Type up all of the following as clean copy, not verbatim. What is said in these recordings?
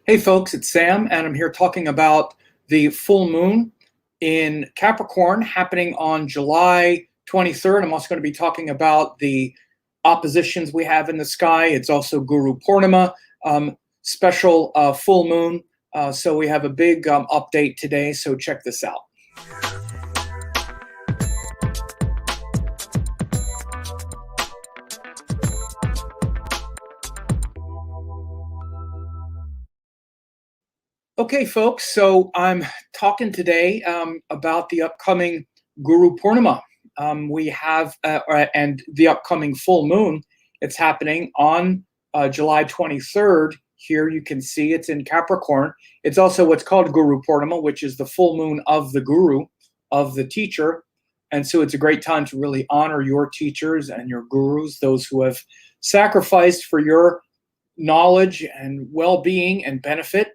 Hey folks, it's Sam, and I'm here talking about the full moon in Capricorn happening on July 23rd. I'm also going to be talking about the oppositions we have in the sky. It's also Guru Purnima, special full moon. So we have a big update today, so check this out. Okay, folks, so I'm talking today about the upcoming Guru Purnima. We have, and the upcoming full moon. It's happening on July 23rd. Here you can see it's in Capricorn. It's also what's called Guru Purnima, which is the full moon of the guru, of the teacher. And so it's a great time to really honor your teachers and your gurus, those who have sacrificed for your knowledge and well-being and benefit.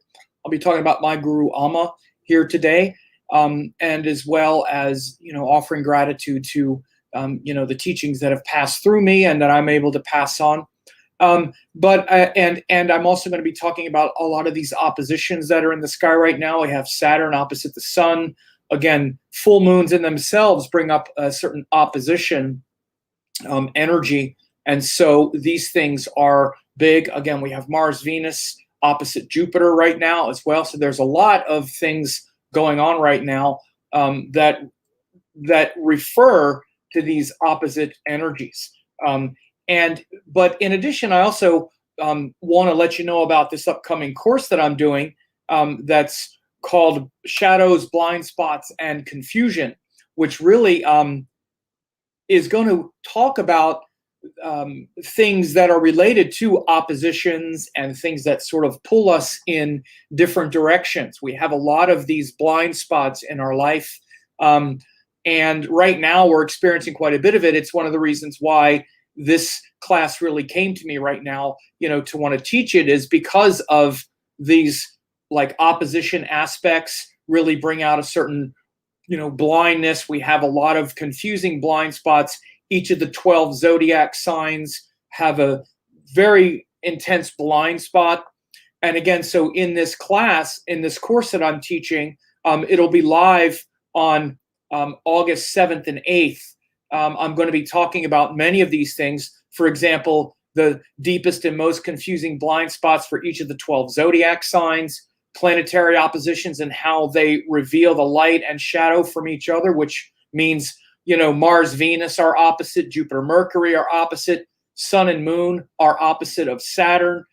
I'll be talking about my guru Amma here today, and as well as offering gratitude to the teachings that have passed through me and that I'm able to pass on. But I'm also going to be talking about a lot of these oppositions that are in the sky right now. We have Saturn opposite the Sun. Again, full moons in themselves bring up a certain opposition energy, and so these things are big. Again, we have Mars, Venus opposite Jupiter right now as well. So there's a lot of things going on right now that refer to these opposite energies. But in addition, I also want to let you know about this upcoming course that I'm doing that's called Shadows, Blind Spots, and Confusion, which really is going to talk about things that are related to oppositions and things that sort of pull us in different directions. We have a lot of these blind spots in our life, and right now we're experiencing quite a bit of it. It's one of the reasons why this class really came to me right now, to want to teach it, is because of these like opposition aspects really bring out a certain blindness. We have a lot of confusing blind spots. Each of the 12 zodiac signs have a very intense blind spot. And again, so in this class, in this course that I'm teaching, it'll be live on August 7th and 8th. I'm going to be talking about many of these things. For example, the deepest and most confusing blind spots for each of the 12 zodiac signs, planetary oppositions and how they reveal the light and shadow from each other, which means Mars, Venus are opposite, Jupiter, Mercury are opposite, Sun and Moon are opposite of Saturn.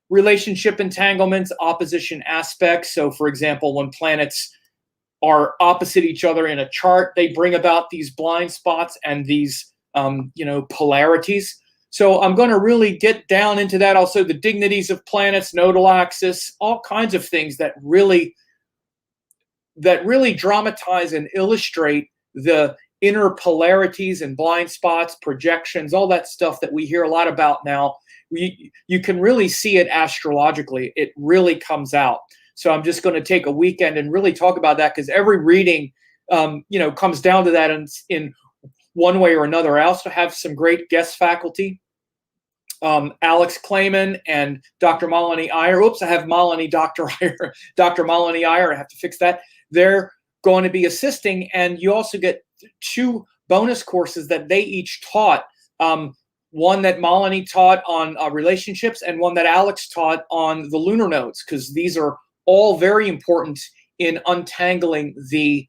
Relationship entanglements, opposition aspects. So, for example, when planets are opposite each other in a chart, they bring about these blind spots and these, polarities. So I'm going to really get down into that. Also, the dignities of planets, nodal axis, all kinds of things that really dramatize and illustrate the inner polarities and blind spots, projections, all that stuff that we hear a lot about now. You can really see it astrologically. It really comes out. So I'm just going to take a weekend and really talk about that, because every reading, comes down to that in one way or another. I also have some great guest faculty, Alex Clayman and Dr. Malini Iyer. Oops, I have Malini, Dr. Iyer, Dr. Malini Iyer. I have to fix that. They're going to be assisting, and you also get 2 bonus courses that they each taught. One that Malini taught on relationships, and one that Alex taught on the lunar nodes, because these are all very important in untangling the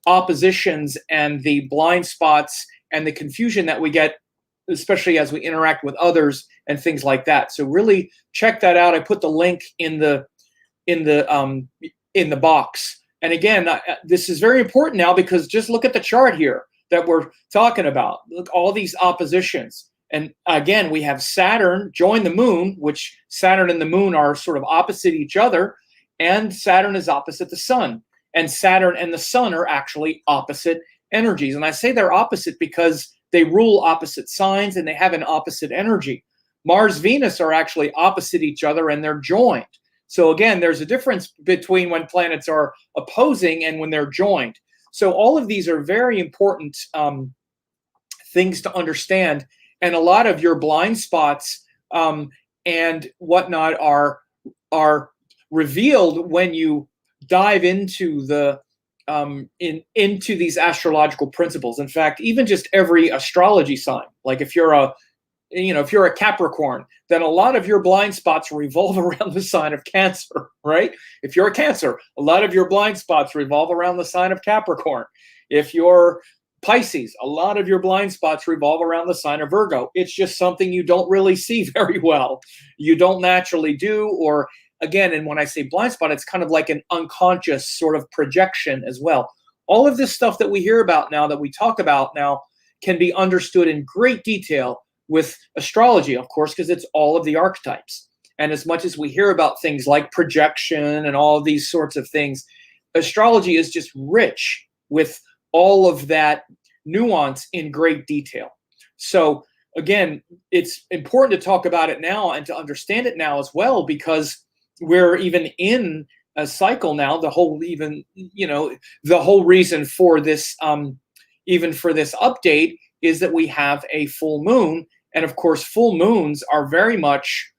oppositions and the blind spots and the confusion that we get, especially as we interact with others and things like that. So really check that out. I put the link in the box. And again, this is very important now, because just look at the chart here that we're talking about. Look, all these oppositions. And again, we have Saturn join the moon, which Saturn and the moon are sort of opposite each other. And Saturn is opposite the sun. And Saturn and the sun are actually opposite energies. And I say they're opposite because they rule opposite signs and they have an opposite energy. Mars, Venus are actually opposite each other and they're joined. So again, there's a difference between when planets are opposing and when they're joined. So all of these are very important things to understand. And a lot of your blind spots and whatnot are revealed when you dive into the into these astrological principles. In fact, even just every astrology sign, like if you're a Capricorn, then a lot of your blind spots revolve around the sign of Cancer, right? If you're a Cancer, a lot of your blind spots revolve around the sign of Capricorn. If you're Pisces, a lot of your blind spots revolve around the sign of Virgo. It's just something you don't really see very well. You don't naturally do, or again, and when I say blind spot, it's kind of like an unconscious sort of projection as well. All of this stuff that we hear about now, that we talk about now, can be understood in great detail with astrology, of course, because it's all of the archetypes. And as much as we hear about things like projection and all of these sorts of things, astrology is just rich with all of that nuance in great detail. So again, it's important to talk about it now and to understand it now as well, because we're even in a cycle now. The whole reason for this, even for this update, is that we have a full moon. And of course, full moons are very much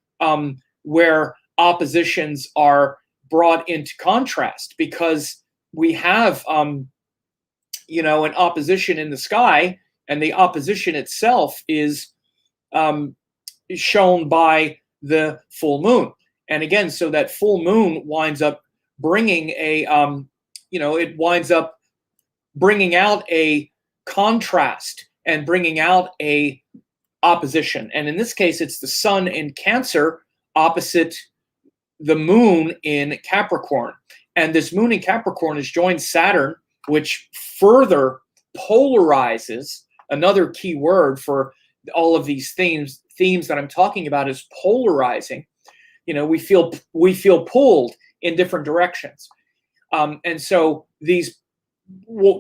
where oppositions are brought into contrast, because we have, an opposition in the sky, and the opposition itself is shown by the full moon. And again, so that full moon winds up bringing it winds up bringing out a contrast and bringing out a opposition. And in this case, it's the sun in Cancer opposite the moon in Capricorn. And this moon in Capricorn has joined Saturn, which further polarizes. Another key word for all of these themes that I'm talking about is polarizing. We feel pulled in different directions. And so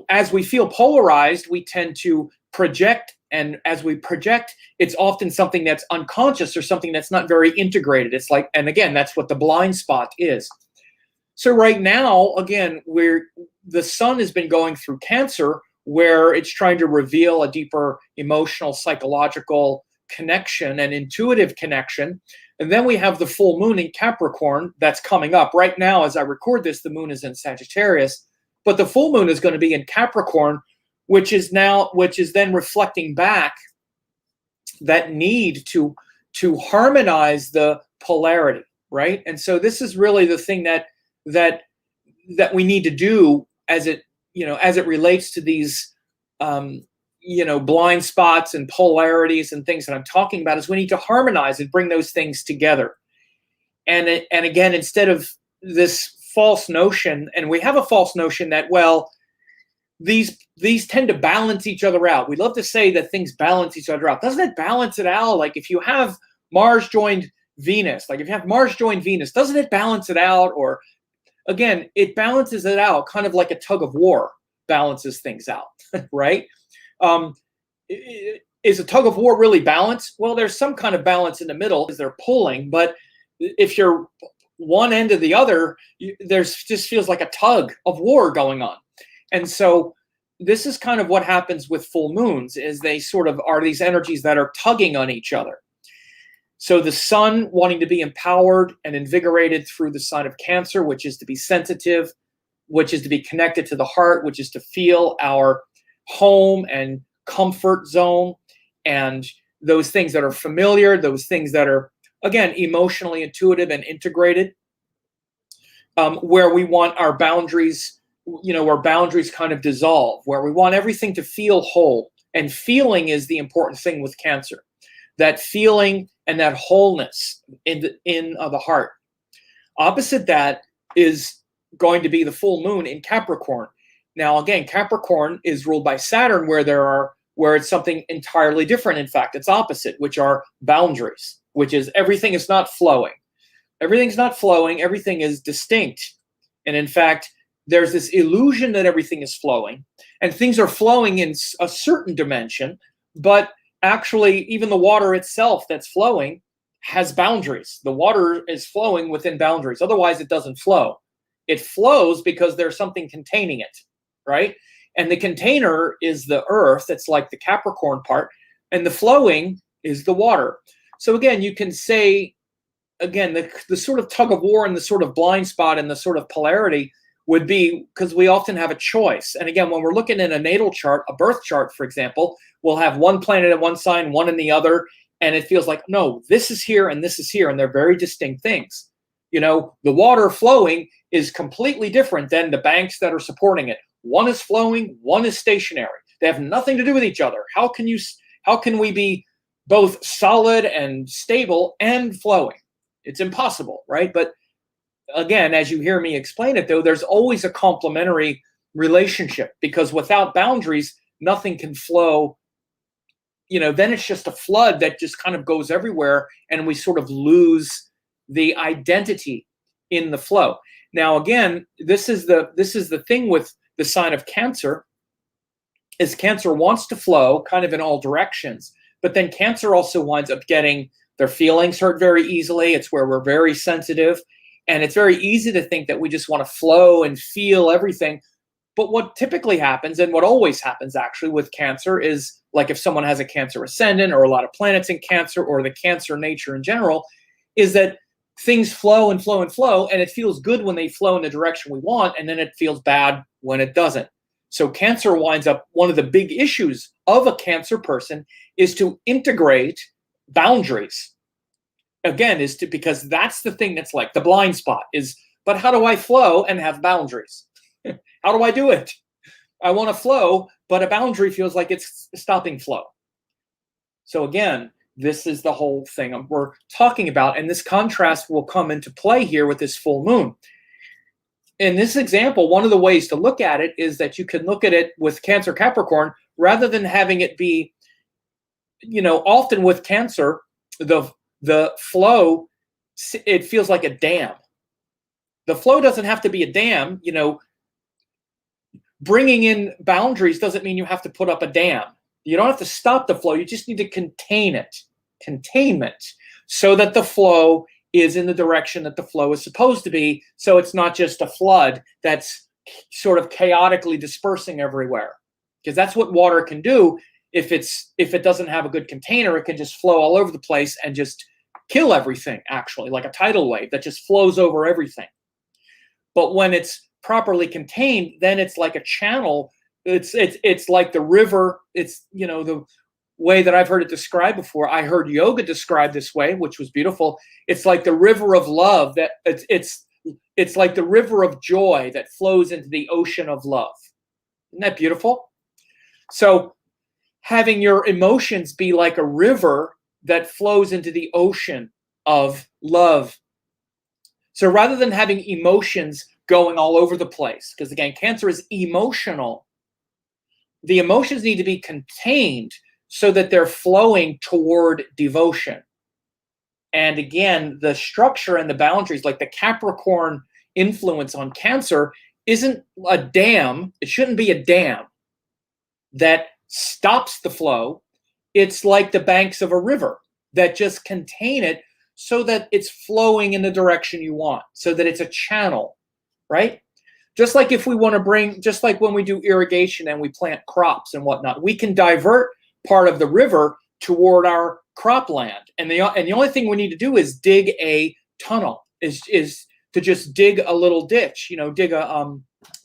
as we feel polarized, we tend to project. And as we project, it's often something that's unconscious or something that's not very integrated. It's like, and again, that's what the blind spot is. So right now, again, the sun has been going through Cancer, where it's trying to reveal a deeper emotional, psychological connection and intuitive connection. And then we have the full moon in Capricorn that's coming up. Right now, as I record this, the moon is in Sagittarius, but the full moon is going to be in Capricorn, which is then reflecting back that need to harmonize the polarity, right? And so this is really the thing that we need to do as it relates to these blind spots and polarities and things that I'm talking about, is we need to harmonize and bring those things together. And again, instead of this false notion, and we have a false notion that, well, these tend to balance each other out. We love to say that things balance each other out. Doesn't it balance it out? Like if you have Mars joined Venus, doesn't it balance it out? Or again, it balances it out, kind of like a tug of war balances things out, right? Is a tug of war really balanced? Well, there's some kind of balance in the middle because they're pulling, but if you're one end or the other, there's just feels like a tug of war going on. And so this is kind of what happens with full moons, is they sort of are these energies that are tugging on each other. So the sun wanting to be empowered and invigorated through the sign of Cancer, which is to be sensitive, which is to be connected to the heart, which is to feel our home and comfort zone, and those things that are familiar, those things that are, again, emotionally intuitive and integrated, where we want our boundaries, where boundaries kind of dissolve, where we want everything to feel whole. And feeling is the important thing with Cancer, that feeling and that wholeness in the heart. Opposite that is going to be the full moon in Capricorn. Now, again, Capricorn is ruled by Saturn, where it's something entirely different. In fact, it's opposite, which are boundaries, which is everything is not flowing. Everything's not flowing. Everything is distinct. And in fact, there's this illusion that everything is flowing, and things are flowing in a certain dimension, but actually, even the water itself that's flowing has boundaries. The water is flowing within boundaries. Otherwise, it doesn't flow. It flows because there's something containing it, right? And the container is the earth. That's like the Capricorn part. And the flowing is the water. So again, you can say again, the sort of tug of war and the sort of blind spot and the sort of polarity would be because we often have a choice. And again, when we're looking at a natal chart, a birth chart, for example, we'll have one planet in one sign, one in the other, and it feels like, no, this is here and this is here, and they're very distinct things. You know, the water flowing is completely different than the banks that are supporting it. One is flowing, one is stationary. They have nothing to do with each other. How can we be both solid and stable and flowing? It's impossible, right? But again, as you hear me explain it, though, there's always a complementary relationship, because without boundaries, nothing can flow. You know, then it's just a flood that just kind of goes everywhere, and we sort of lose the identity in the flow. Now, again, this is the thing with the sign of Cancer, is Cancer wants to flow kind of in all directions, but then Cancer also winds up getting their feelings hurt very easily. It's where we're very sensitive, and it's very easy to think that we just want to flow and feel everything. But what typically happens, and what always happens actually with Cancer, is like if someone has a Cancer ascendant or a lot of planets in Cancer, or the Cancer nature in general, is that things flow and flow and flow, and it feels good when they flow in the direction we want, and then it feels bad when it doesn't. So Cancer winds up, one of the big issues of a Cancer person is to integrate boundaries. Again, because that's the thing that's like the blind spot is, but how do I flow and have boundaries? How do I do it? I want to flow, but a boundary feels like it's stopping flow. So again, this is the whole thing we're talking about, and this contrast will come into play here with this full moon. In this example, one of the ways to look at it is that you can look at it with Cancer Capricorn, rather than having it be, you know, often with Cancer, the flow, it feels like a dam. The flow doesn't have to be a dam. You know, bringing in boundaries doesn't mean you have to put up a dam. You don't have to stop the flow. You just need to contain it. Containment, so that the flow is in the direction that the flow is supposed to be. So it's not just a flood that's sort of chaotically dispersing everywhere. Because that's what water can do. If it doesn't have a good container, it can just flow all over the place and just kill everything, actually, like a tidal wave that just flows over everything. But when it's properly contained, then it's like a channel. It's like the river. It's, you know, the way that I've heard it described before. I heard yoga described this way, which was beautiful. It's like the river of love, that it's like the river of joy that flows into the ocean of love. Isn't that beautiful? So having your emotions be like a river that flows into the ocean of love. So rather than having emotions going all over the place, because again, Cancer is emotional, the emotions need to be contained so that they're flowing toward devotion. And again, the structure and the boundaries, like the Capricorn influence on Cancer, isn't a dam. It shouldn't be a dam that stops the flow. It's like the banks of a river that just contain it so that it's flowing in the direction you want, so that it's a channel, right? Just like if we want to bring, just like when we do irrigation and we plant crops and whatnot, we can divert part of the river toward our cropland. And the only thing we need to do is dig a tunnel, is to just dig a little ditch, you know, dig a,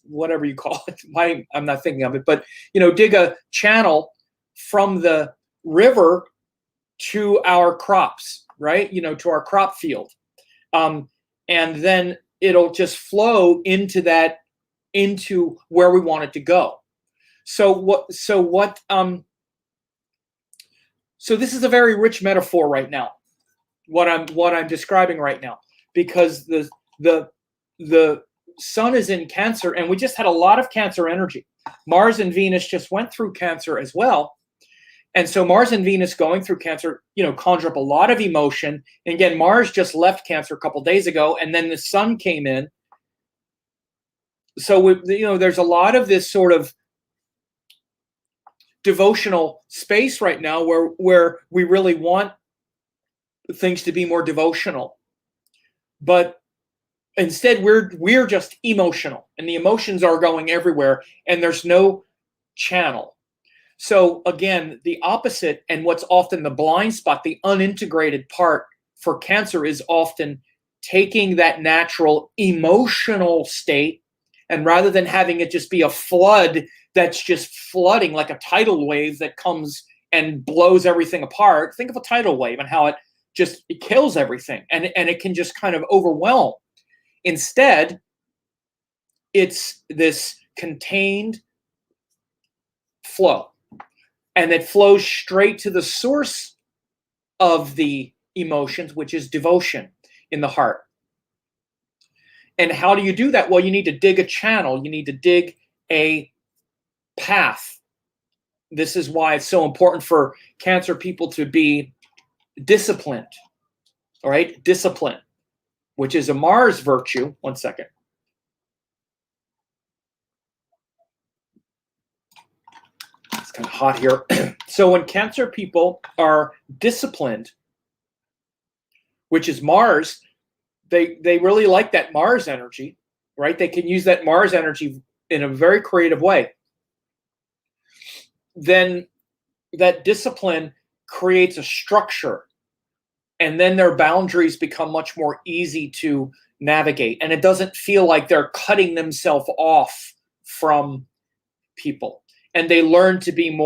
whatever you call it. I'm not thinking of it, but, you know, dig a channel from the river to our crops, right? You know, to our crop field. And then it'll just flow into where we want it to go. So this is a very rich metaphor right now, what I'm describing right now, because the sun is in Cancer, and we just had a lot of Cancer energy. Mars and Venus just went through Cancer as well. And so Mars and Venus going through Cancer, you know, conjure up a lot of emotion. And again, Mars just left Cancer a couple days ago, and then the sun came in. So there's a lot of this sort of devotional space right now where we really want things to be more devotional, but instead we're just emotional, and the emotions are going everywhere, and there's no channel. So again, the opposite, and what's often the blind spot, the unintegrated part for Cancer is often taking that natural emotional state, and rather than having it just be a flood that's just flooding like a tidal wave that comes and blows everything apart, think of a tidal wave and how it kills everything, and it can just kind of overwhelm. Instead, it's this contained flow, and it flows straight to the source of the emotions, which is devotion in the heart. And how do you do that? Well, you need to dig a channel. You need to dig a path. This is why it's so important for Cancer people to be disciplined. All right, discipline, which is a Mars virtue. One second. It's kind of hot here. So when Cancer people are disciplined, which is Mars, they really like that Mars energy, right? They can use that Mars energy in a very creative way. Then that discipline creates a structure, and then their boundaries become much more easy to navigate, and it doesn't feel like they're cutting themselves off from people. And they learn to be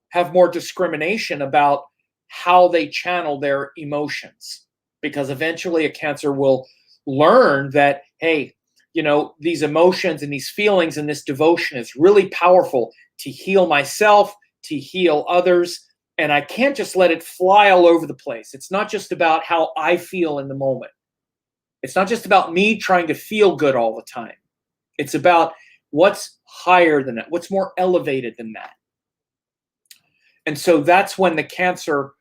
have more discrimination about how they channel their emotions, because eventually a Cancer will learn that, hey, these emotions and these feelings and this devotion is really powerful to heal myself, to heal others, and I can't just let it fly all over the place. It's not just about how I feel in the moment. It's not just about me trying to feel good all the time. It's about what's higher than that, what's more elevated than that. And so that's when the Cancer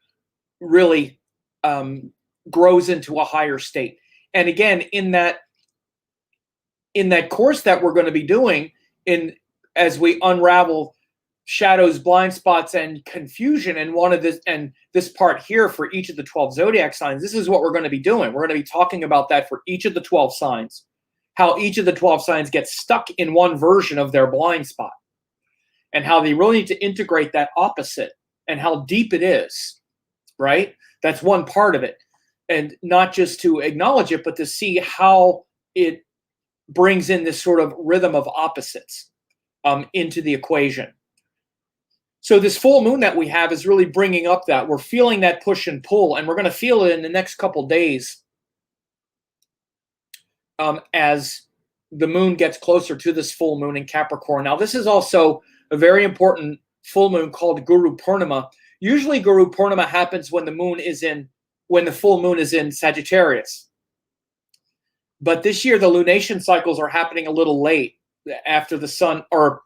really grows into a higher state. And again, in that course that we're going to be doing, as we unravel shadows, blind spots, and confusion, and this part here for each of the 12 zodiac signs, this is what we're going to be doing. We're going to be talking about that for each of the 12 signs, how each of the 12 signs gets stuck in one version of their blind spot, and how they really need to integrate that opposite, and how deep it is, right? That's one part of it. And not just to acknowledge it, but to see how it brings in this sort of rhythm of opposites into the equation. So this full moon that we have is really bringing up that. We're feeling that push and pull, and we're going to feel it in the next couple days as the moon gets closer to this full moon in Capricorn. Now, this is also a very important full moon called Guru Purnima. Usually Guru Purnima happens when the full moon is in Sagittarius. But this year the lunation cycles are happening a little late after the sun, or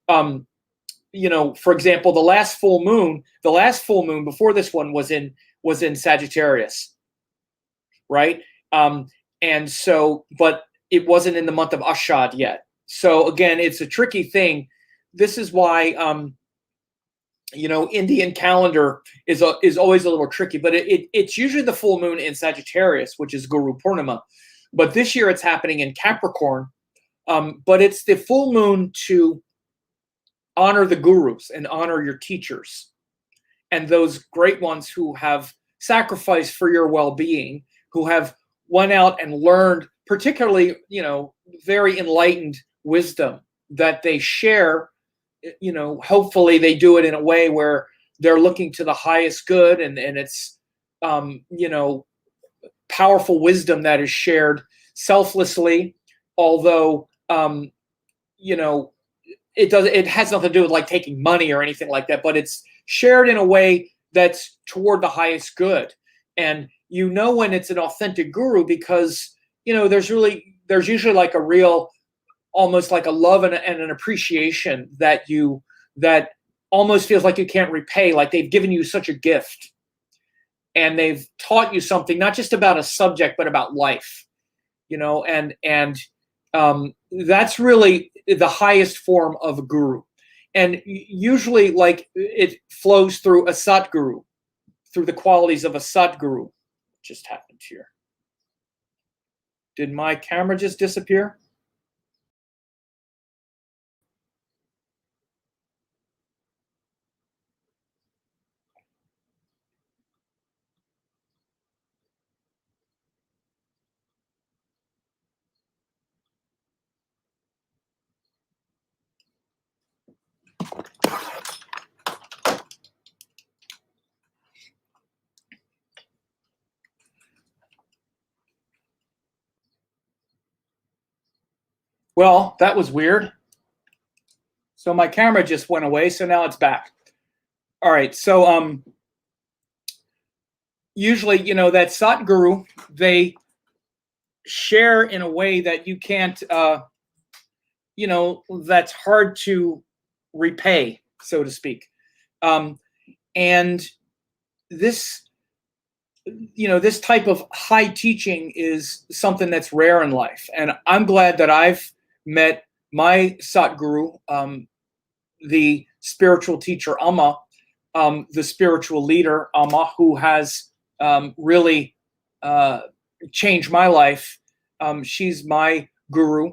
for example, the last full moon before this one was in Sagittarius, right? And so, but it wasn't in the month of Ashad yet. So again, it's a tricky thing. This is why Indian calendar is always a little tricky, but it's usually the full moon in Sagittarius, which is Guru Purnima. But this year it's happening in Capricorn. But it's the full moon to honor the gurus and honor your teachers and those great ones who have sacrificed for your well-being, who have went out and learned, particularly, very enlightened wisdom that they share. Hopefully they do it in a way where they're looking to the highest good, and it's powerful wisdom that is shared selflessly, although it has nothing to do with like taking money or anything like that, but it's shared in a way that's toward the highest good. And when it's an authentic guru, because there's usually like a real, almost like a love and an appreciation that almost feels like you can't repay, like they've given you such a gift and they've taught you something, not just about a subject but about life, and that's really the highest form of a guru. And usually, like, it flows through a Satguru, through the qualities of a Satguru. What just happened here? Did my camera just disappear? Well, that was weird. So my camera just went away, so now it's back. All right, so usually, that Satguru, they share in a way that you can't, that's hard to repay, so to speak. And this, this type of high teaching is something that's rare in life. And I'm glad that I've met my Satguru, the spiritual teacher Amma, the spiritual leader Amma, who has really changed my life. She's my guru,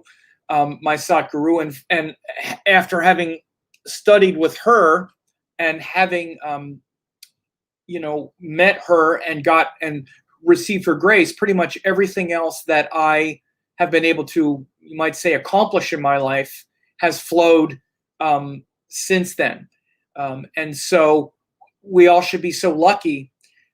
my Satguru, and after having studied with her and having met her and received her grace, pretty much everything else that I have been able to, you might say, accomplish in my life has flowed since then. And so we all should be so lucky.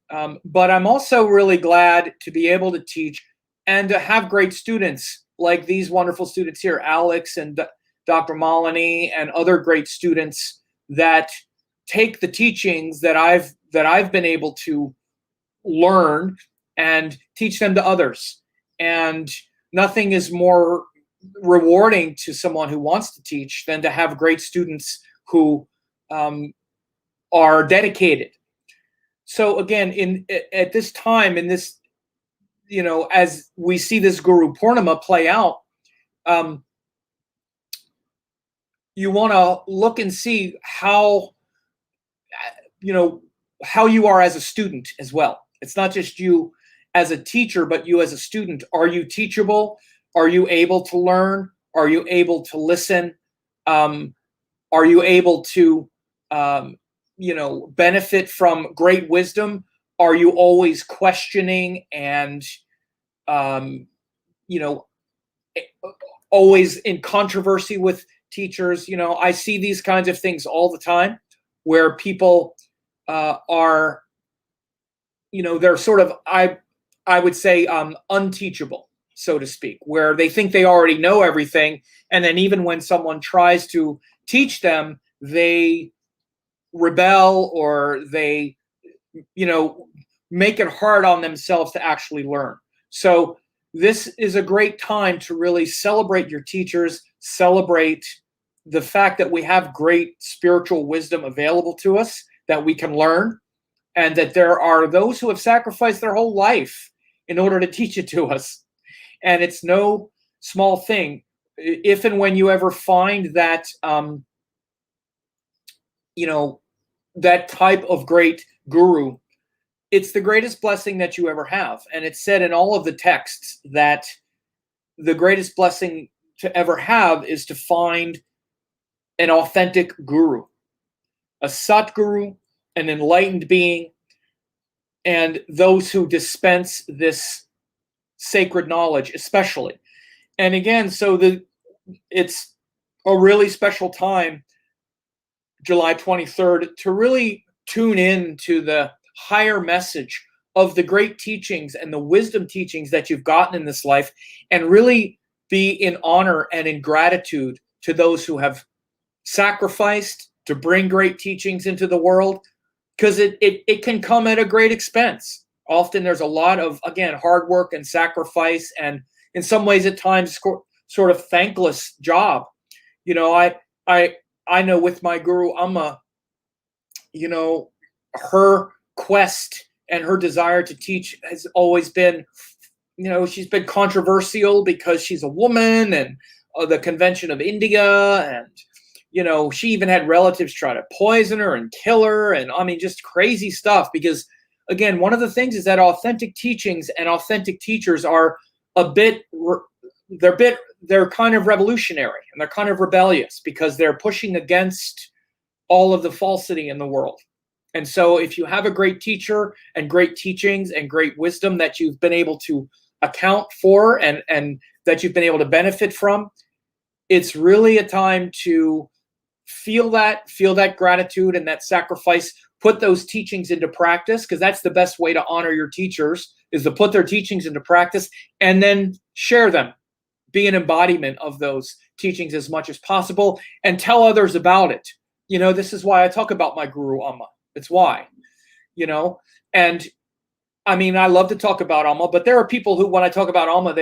But I'm also really glad to be able to teach and to have great students like these wonderful students here, Alex and Dr. Malini and other great students that take the teachings that I've been able to learn and teach them to others. And nothing is more rewarding to someone who wants to teach than to have great students who are dedicated. So again, at this time, in this, as we see this Guru Purnima play out, you want to look and see how you are as a student as well. It's not just you as a teacher, but you as a student. Are you teachable? Are you able to learn? Are you able to listen? Are you able to, benefit from great wisdom? Are you always questioning and, always in controversy with teachers? I see these kinds of things all the time where people are, they're sort of, I would say, unteachable, so to speak, where they think they already know everything. And then even when someone tries to teach them, they rebel or they, make it hard on themselves to actually learn. So this is a great time to really celebrate your teachers, celebrate the fact that we have great spiritual wisdom available to us that we can learn, and that there are those who have sacrificed their whole life in order to teach it to us. And it's no small thing. If and when you ever find that, that type of great guru, it's the greatest blessing that you ever have. And it's said in all of the texts that the greatest blessing to ever have is to find an authentic guru, a Satguru, an enlightened being, and those who dispense this sacred knowledge, especially. And again, so it's a really special time, July 23rd, to really tune in to the higher message of the great teachings and the wisdom teachings that you've gotten in this life, and really be in honor and in gratitude to those who have sacrificed to bring great teachings into the world, because it can come at a great expense. Often there's a lot of, again, hard work and sacrifice, and in some ways at times sort of thankless job. I know with my guru Amma, her quest and her desire to teach has always been, she's been controversial because she's a woman, and the Convention of India, and she even had relatives try to poison her and kill her, and just crazy stuff. Because again, one of the things is that authentic teachings and authentic teachers are they're kind of revolutionary, and they're kind of rebellious because they're pushing against all of the falsity in the world. And so if you have a great teacher and great teachings and great wisdom that you've been able to account for and that you've been able to benefit from, it's really a time to feel that gratitude and that sacrifice. Put those teachings into practice, because that's the best way to honor your teachers, is to put their teachings into practice and then share them. be an embodiment of those teachings as much as possible and tell others about it. This is why I talk about my guru Amma. It's why, and I mean, I love to talk about Amma, but there are people who, when I talk about Amma,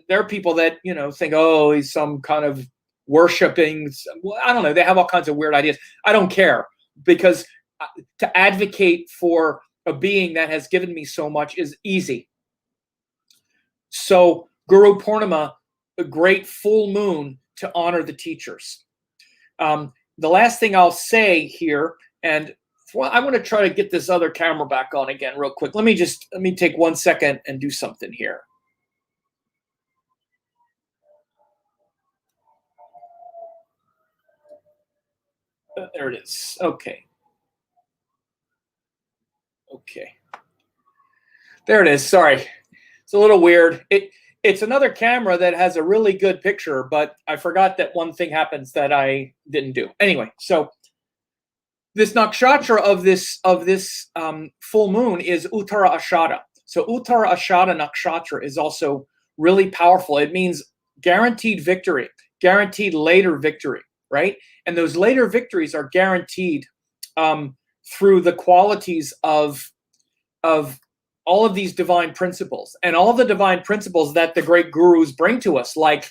there are people that, think, oh, he's some kind of worshiping. I don't know. They have all kinds of weird ideas. I don't care, because to advocate for a being that has given me so much is easy. So Guru Purnima, a great full moon to honor the teachers. The last thing I'll say here, and I want to try to get this other camera back on again real quick. Let me take 1 second and do something here. There it is. Okay. There it is. Sorry. It's a little weird. It's another camera that has a really good picture, but I forgot that one thing happens that I didn't do. Anyway, so this nakshatra of this full moon is Uttara Ashada. So Uttara Ashada Nakshatra is also really powerful. It means guaranteed victory, guaranteed later victory, right? And those later victories are guaranteed through the qualities of all of these divine principles, and all the divine principles that the great gurus bring to us, like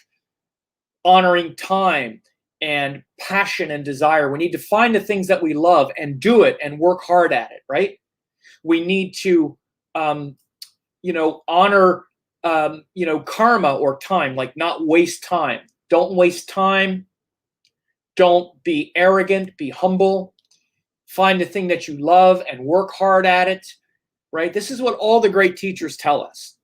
honoring time and passion and desire. We need to find the things that we love and do it and work hard at it, right? We need to, honor, karma or time, like not waste time. Don't waste time. Don't be arrogant, be humble. Find the thing that you love and work hard at it, right? This is what all the great teachers tell us.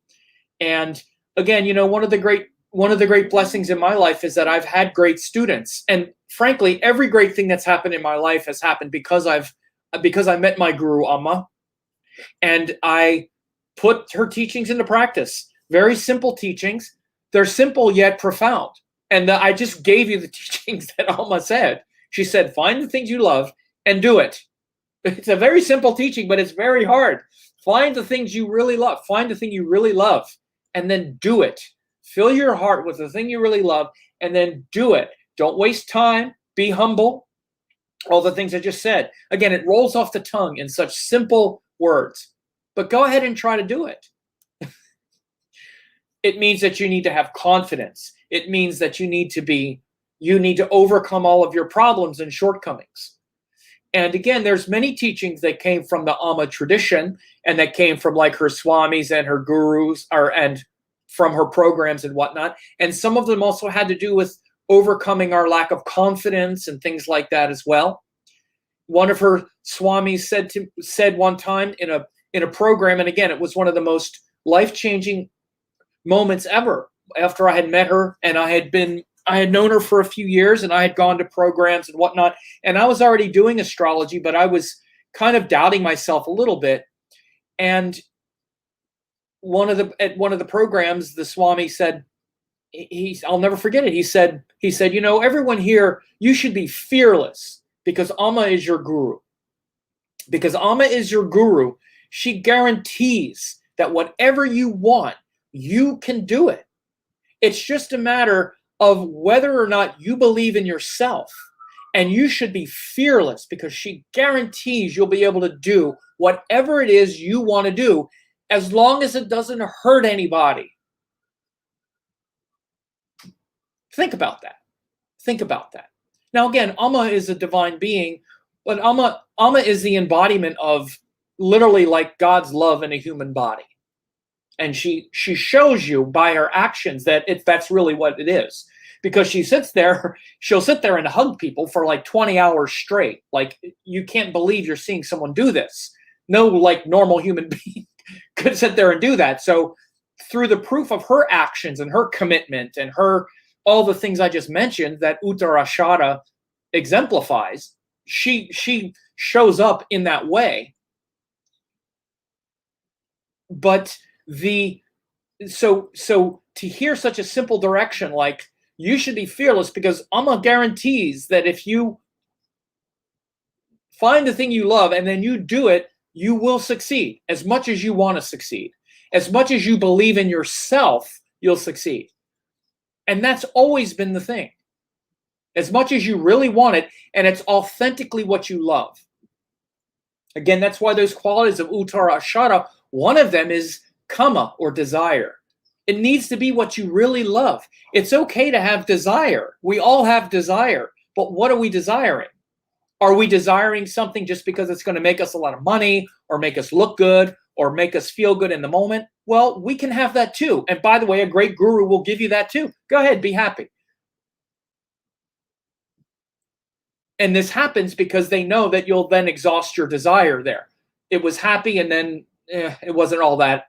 And again, one of the great blessings in my life is that I've had great students. And frankly, every great thing that's happened in my life has happened because I met my guru Amma, and I put her teachings into practice. Very simple teachings. They're simple yet profound. And I just gave you the teachings that Amma said. She said, find the things you love and do it. It's a very simple teaching, but it's very hard. Find the things you really love. Find the thing you really love and then do it. Fill your heart with the thing you really love and then do it. Don't waste time. Be humble. All the things I just said. Again, it rolls off the tongue in such simple words, but go ahead and try to do it. It means that you need to have confidence. It means that you need to overcome all of your problems and shortcomings. And again, there's many teachings that came from the Amma tradition and that came from like her swamis and her gurus and from her programs and whatnot. And some of them also had to do with overcoming our lack of confidence and things like that as well. One of her swamis said one time in a program, and again, it was one of the most life-changing moments ever after I had met her, and I had known her for a few years, and I had gone to programs and whatnot, and I was already doing astrology, but I was kind of doubting myself a little bit. And at one of the programs, the Swami said, I'll never forget it. He said, everyone here, you should be fearless because Amma is your guru. Because Amma is your guru, she guarantees that whatever you want, you can do it. It's just a matter of whether or not you believe in yourself, and you should be fearless because she guarantees you'll be able to do whatever it is you want to do as long as it doesn't hurt anybody. Think about that. Think about that. Now, again, Amma is a divine being, but Amma is the embodiment of literally like God's love in a human body. And she shows you by her actions that that's really what it is. Because she'll sit there and hug people for like 20 hours straight. Like, you can't believe you're seeing someone do this. No, like, normal human being could sit there and do that. So through the proof of her actions and her commitment and all the things I just mentioned that Uttara Ashada exemplifies, she shows up in that way. But so to hear such a simple direction like you should be fearless because Amma guarantees that if you find the thing you love and then you do it, you will succeed as much as you want to succeed. As much as you believe in yourself, you'll succeed. And that's always been the thing. As much as you really want it, and it's authentically what you love. Again, that's why those qualities of Uttara Ashada, one of them is kama, or desire. It needs to be what you really love. It's okay to have desire. We all have desire. But what are we desiring? Are we desiring something just because it's going to make us a lot of money, or make us look good, or make us feel good in the moment? Well, we can have that too. And by the way, a great guru will give you that too. Go ahead, be happy. And this happens because they know that you'll then exhaust your desire there. It was happy, and then it wasn't all that.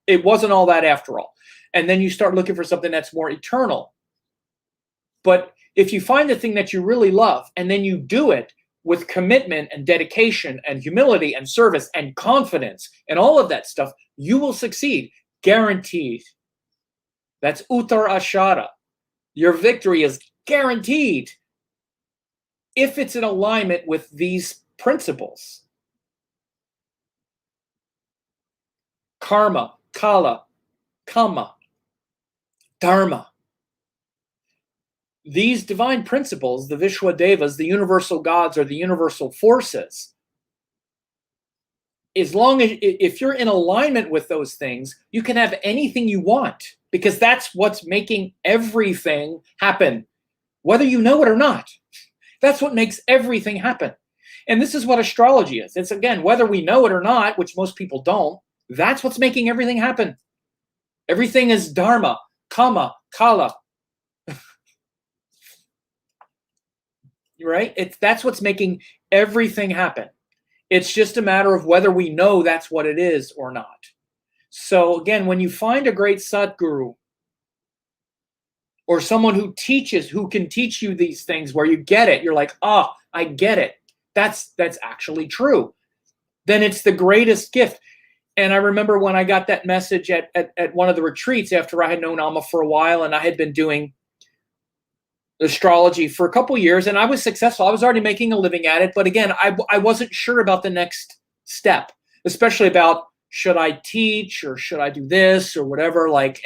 It wasn't all that after all. And then you start looking for something that's more eternal. But if you find the thing that you really love, and then you do it with commitment and dedication and humility and service and confidence and all of that stuff, you will succeed. Guaranteed. That's Uttara Ashada. Your victory is guaranteed if it's in alignment with these principles. Karma, kala, kama, dharma. These divine principles, the Vishwadevas, the universal gods, or the universal forces, as long as, if you're in alignment with those things, you can have anything you want, because that's what's making everything happen, whether you know it or not. That's what makes everything happen. And this is what astrology is. It's, again, whether we know it or not, which most people don't, that's what's making everything happen. Everything is dharma, kama, kala. Right? That's what's making everything happen. It's just a matter of whether we know that's what it is or not. So again, when you find a great Satguru, or someone who teaches, who can teach you these things where you get it, you're like, oh, I get it. That's actually true. Then it's the greatest gift. And I remember when I got that message at one of the retreats after I had known Amma for a while, and I had been doing astrology for a couple years, and I was successful. I was already making a living at it. But again, I wasn't sure about the next step, especially about, should I teach, or should I do this, or whatever? Like,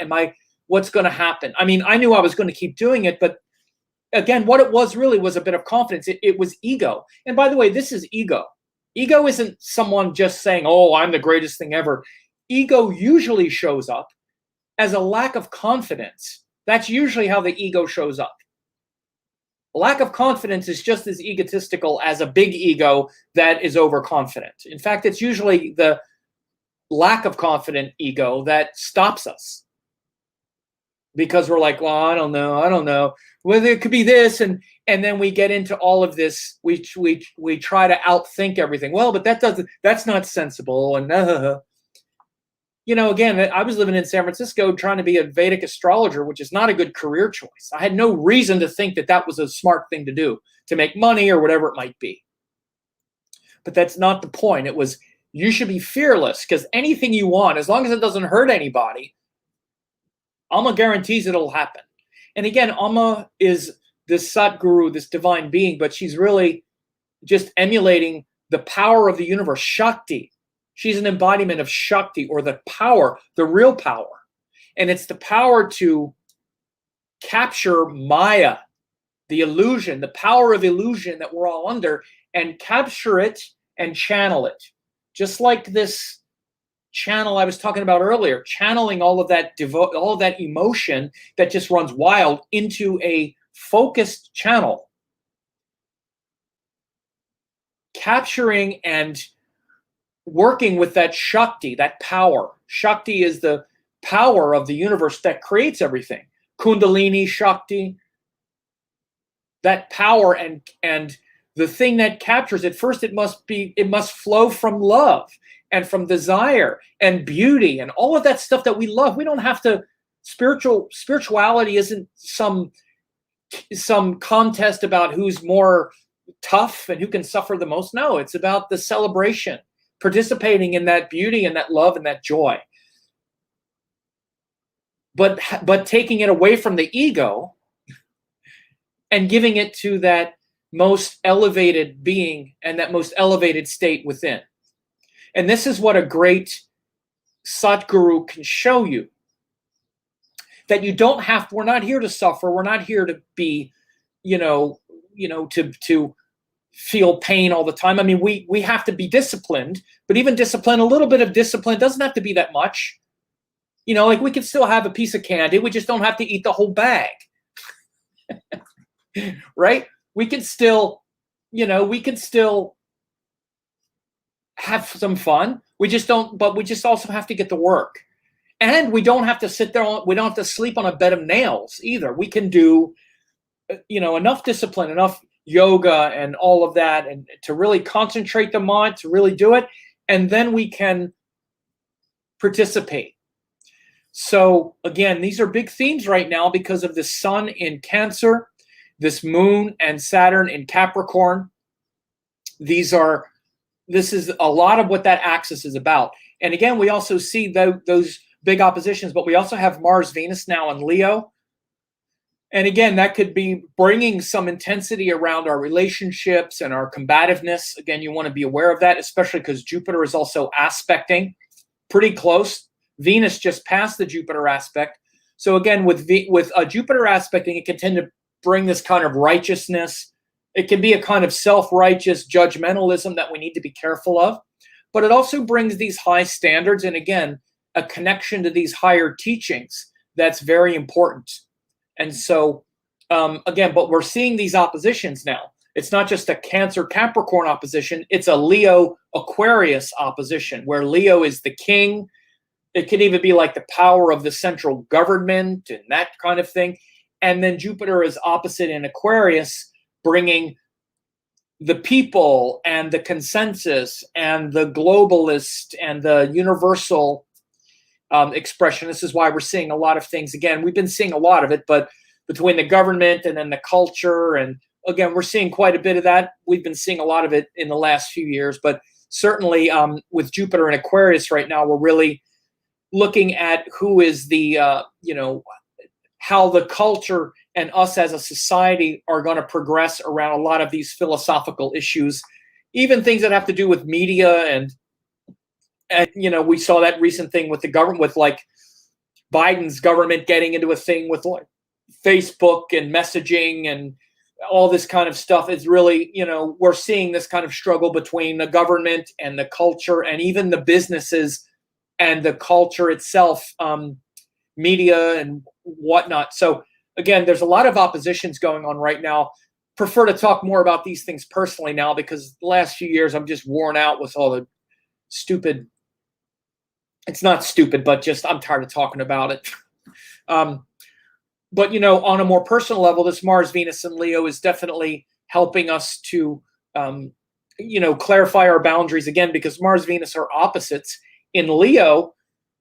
what's going to happen? I mean, I knew I was going to keep doing it, but again, what it was really was a bit of confidence. It was ego. And by the way, this is ego. Ego isn't someone just saying, oh, I'm the greatest thing ever. Ego usually shows up as a lack of confidence. That's usually how the ego shows up. A lack of confidence is just as egotistical as a big ego that is overconfident. In fact, it's usually the lack of confident ego that stops us, because we're like, well, I don't know. Well, it could be this, and then we get into all of this. We try to outthink everything. Well, but that's not sensible, and again, I was living in San Francisco trying to be a Vedic astrologer, which is not a good career choice. I had no reason to think that was a smart thing to do, to make money or whatever it might be. But that's not the point. It was, you should be fearless, because anything you want, as long as it doesn't hurt anybody, Amma guarantees it'll happen. And again, Amma is this Satguru, this divine being, but she's really just emulating the power of the universe, Shakti. She's an embodiment of Shakti, or the power, the real power. And it's the power to capture Maya, the illusion, the power of illusion that we're all under, and capture it and channel it. Just like this channel I was talking about earlier, channeling all of that emotion that just runs wild into a focused channel. Capturing and working with that Shakti, that power. Shakti is the power of the universe that creates everything. Kundalini Shakti, that power, and the thing that captures it, first it must flow from love and from desire and beauty and all of that stuff that we love. We don't have to, spirituality isn't some contest about who's more tough and who can suffer the most. No, it's about the celebration, participating in that beauty and that love and that joy. But taking it away from the ego and giving it to that most elevated being and that most elevated state within. And this is what a great Satguru can show you. that you don't have, we're not here to suffer. We're not here to be, to feel pain all the time. I mean, we have to be disciplined, but even discipline, a little bit of discipline doesn't have to be that much. Like we can still have a piece of candy. We just don't have to eat the whole bag. Right? We can still, have some fun. We just also have to get to work. And we don't have to sit there, we don't have to sleep on a bed of nails either. We can do, enough discipline, enough yoga and all of that, and to really concentrate the mind, to really do it. And then we can participate. So again, these are big themes right now because of the sun in Cancer, this moon and Saturn in Capricorn. This is a lot of what that axis is about. And again, we also see those big oppositions, but we also have Mars, Venus now in Leo. And again, that could be bringing some intensity around our relationships and our combativeness. Again, you want to be aware of that, especially because Jupiter is also aspecting pretty close. Venus just passed the Jupiter aspect. So again, with Jupiter aspecting, it can tend to bring this kind of righteousness. It can be a kind of self-righteous judgmentalism that we need to be careful of. But it also brings these high standards and, again, a connection to these higher teachings that's very important. And so, again, but we're seeing these oppositions now. It's not just a Cancer-Capricorn opposition. It's a Leo-Aquarius opposition, where Leo is the king. It could even be like the power of the central government and that kind of thing. And then Jupiter is opposite in Aquarius, bringing the people and the consensus and the globalist and the universal expression. This is why we're seeing a lot of things. Again, we've been seeing a lot of it, but between the government and then the culture, and again, we're seeing quite a bit of that. We've been seeing a lot of it in the last few years, but certainly with Jupiter and Aquarius right now, we're really looking at who is the, how the culture and us as a society are going to progress around a lot of these philosophical issues, even things that have to do with media. And we saw that recent thing with the government, with like Biden's government getting into a thing with like Facebook and messaging and all this kind of stuff. Is really, we're seeing this kind of struggle between the government and the culture and even the businesses and the culture itself, media and whatnot. So again, there's a lot of oppositions going on right now. Prefer to talk more about these things personally now, because the last few years I'm just worn out with all the stupid. It's not stupid, but just I'm tired of talking about it. But on a more personal level, this Mars, Venus, and Leo is definitely helping us to clarify our boundaries again, because Mars, Venus are opposites in Leo.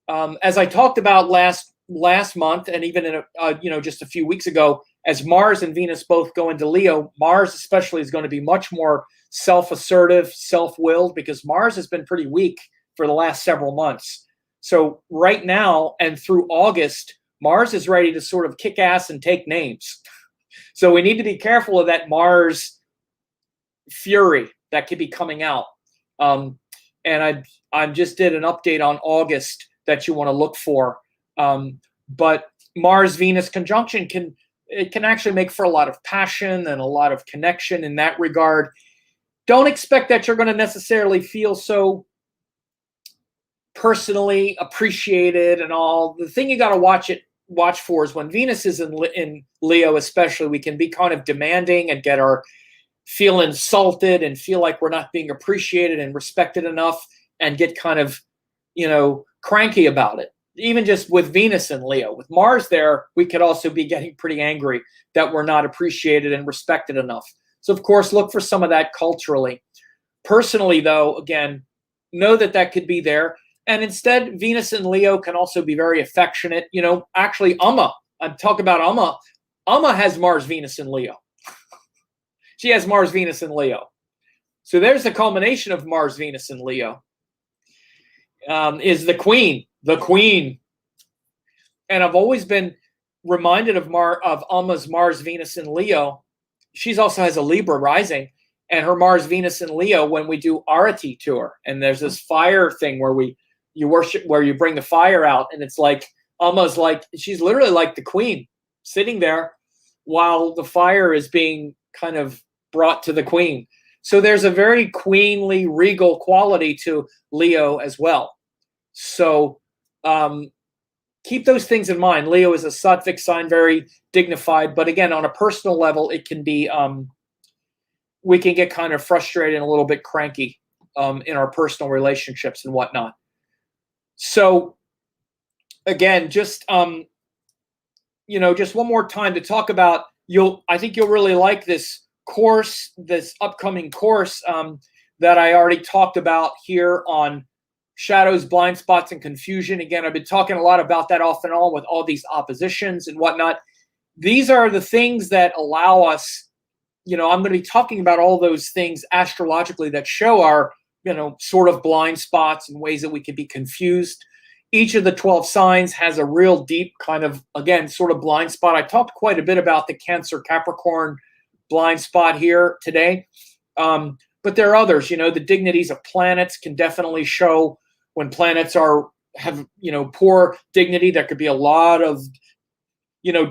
As I talked about last month, and even in just a few weeks ago, as Mars and Venus both go into Leo, Mars especially is going to be much more self-assertive, self-willed, because Mars has been pretty weak for the last several months. So right now and through August, Mars is ready to sort of kick ass and take names. So we need to be careful of that Mars fury that could be coming out. And I just did an update on August that you want to look for. But Mars-Venus conjunction can actually make for a lot of passion and a lot of connection in that regard. Don't expect that you're going to necessarily feel so personally appreciated and all. The thing you got to watch for is when Venus is in Leo, especially, we can be kind of demanding and feel insulted and feel like we're not being appreciated and respected enough, and get kind of, cranky about it. Even just with Venus in Leo. With Mars there, we could also be getting pretty angry that we're not appreciated and respected enough. So, of course, look for some of that culturally. Personally, though, again, know that could be there. And instead, Venus in Leo can also be very affectionate. Actually, Amma, I'm talking about Amma. Amma has Mars, Venus in Leo. She has Mars, Venus in Leo. So there's the culmination of Mars, Venus in Leo. Is the queen. And I've always been reminded of Amma's Mars, Venus in Leo. She also has a Libra rising, and her Mars, Venus in Leo, when we do Arati to her. And there's this fire thing where you worship, where you bring the fire out, and it's like almost like she's literally like the queen sitting there while the fire is being kind of brought to the queen. So there's a very queenly, regal quality to Leo as well. So keep those things in mind. Leo is a sattvic sign, very dignified, but again, on a personal level, it can be we can get kind of frustrated and a little bit cranky in our personal relationships and whatnot. So again, just just one more time to talk about. I think you'll really like this course, this upcoming course that I already talked about here on shadows, blind spots, and confusion. Again, I've been talking a lot about that off and on with all these oppositions and whatnot. These are the things that allow us, I'm going to be talking about all those things astrologically that show our, sort of blind spots and ways that we can be confused. Each of the 12 signs has a real deep kind of, again, sort of blind spot. I talked quite a bit about the Cancer Capricorn blind spot here today. But there are others, the dignities of planets can definitely show when planets have poor dignity. There could be a lot of,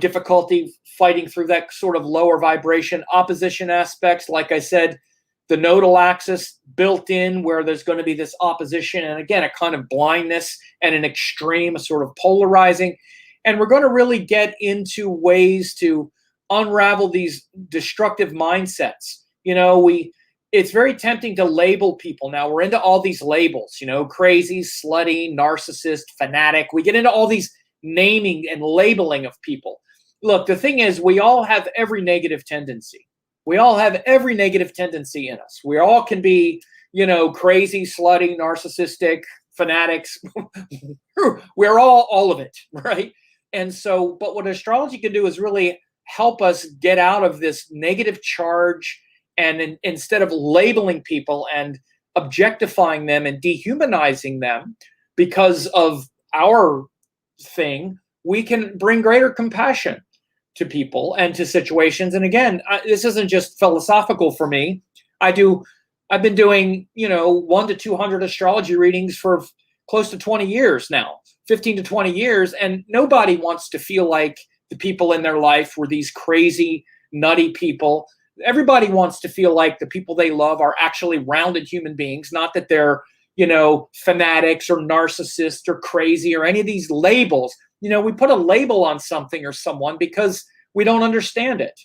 difficulty fighting through that sort of lower vibration. Opposition aspects, like I said, the nodal axis built in where there's going to be this opposition. And again, a kind of blindness and an extreme, a sort of polarizing. And we're going to really get into ways to unravel these destructive mindsets. It's very tempting to label people. Now we're into all these labels, crazy, slutty, narcissist, fanatic. We get into all these naming and labeling of people. Look, the thing is, we all have every negative tendency. We all have every negative tendency in us. We all can be, crazy, slutty, narcissistic, fanatics. We're all of it, right? And so, but what astrology can do is really help us get out of this negative charge. And instead of labeling people and objectifying them and dehumanizing them because of our thing, we can bring greater compassion to people and to situations. And again, this isn't just philosophical for me. I've been doing, 1 to 200 astrology readings for close to 20 years now, 15 to 20 years. And nobody wants to feel like the people in their life were these crazy, nutty people. Everybody wants to feel like the people they love are actually rounded human beings, not that they're, fanatics or narcissists or crazy or any of these labels. We put a label on something or someone because we don't understand it.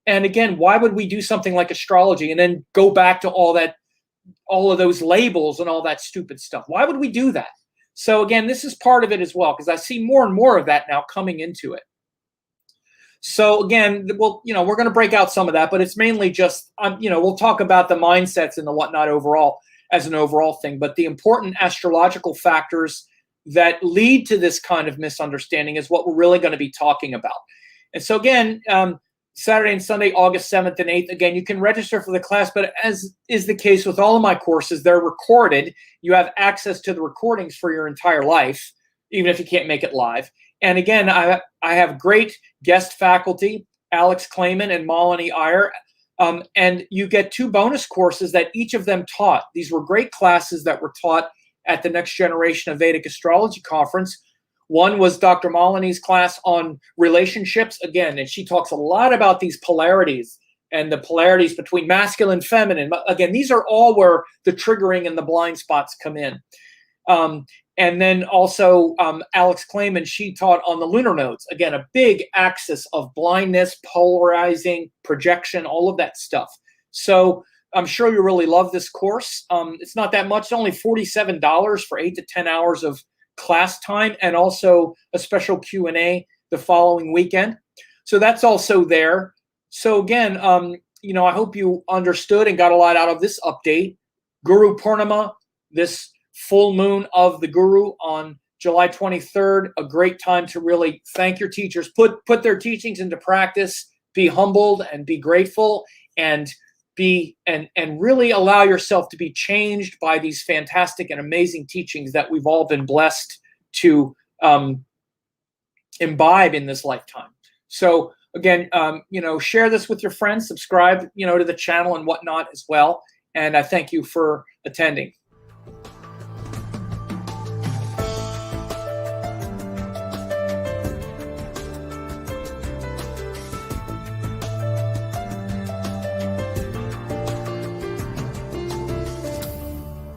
And again, why would we do something like astrology and then go back to all of those labels and all that stupid stuff? Why would we do that? So again, this is part of it as well, because I see more and more of that now coming into it. So again, we're going to break out some of that, but it's mainly just, we'll talk about the mindsets and the whatnot overall as an overall thing. But the important astrological factors that lead to this kind of misunderstanding is what we're really going to be talking about. And so again, Saturday and Sunday, August 7th and 8th, again, you can register for the class, but as is the case with all of my courses, they're recorded. You have access to the recordings for your entire life, even if you can't make it live. And again, I have great guest faculty, Alex Klayman and Malini Iyer, and you get 2 bonus courses that each of them taught. These were great classes that were taught at the Next Generation of Vedic Astrology Conference. One was Dr. Malini's class on relationships, again, and she talks a lot about these polarities and the polarities between masculine and feminine. Again, these are all where the triggering and the blind spots come in. And then also Alex Klayman, she taught on the lunar nodes. Again, a big axis of blindness, polarizing, projection, all of that stuff. So I'm sure you really love this course. It's not that much. It's only $47 for 8 to 10 hours of class time and also a special Q&A the following weekend. So that's also there. So again, I hope you understood and got a lot out of this update. Guru Purnima, this full moon of the Guru on July 23rd, a great time to really thank your teachers, put their teachings into practice, be humbled and be grateful, and really allow yourself to be changed by these fantastic and amazing teachings that we've all been blessed to imbibe in this lifetime. So again, share this with your friends, subscribe, to the channel and whatnot as well. And I thank you for attending.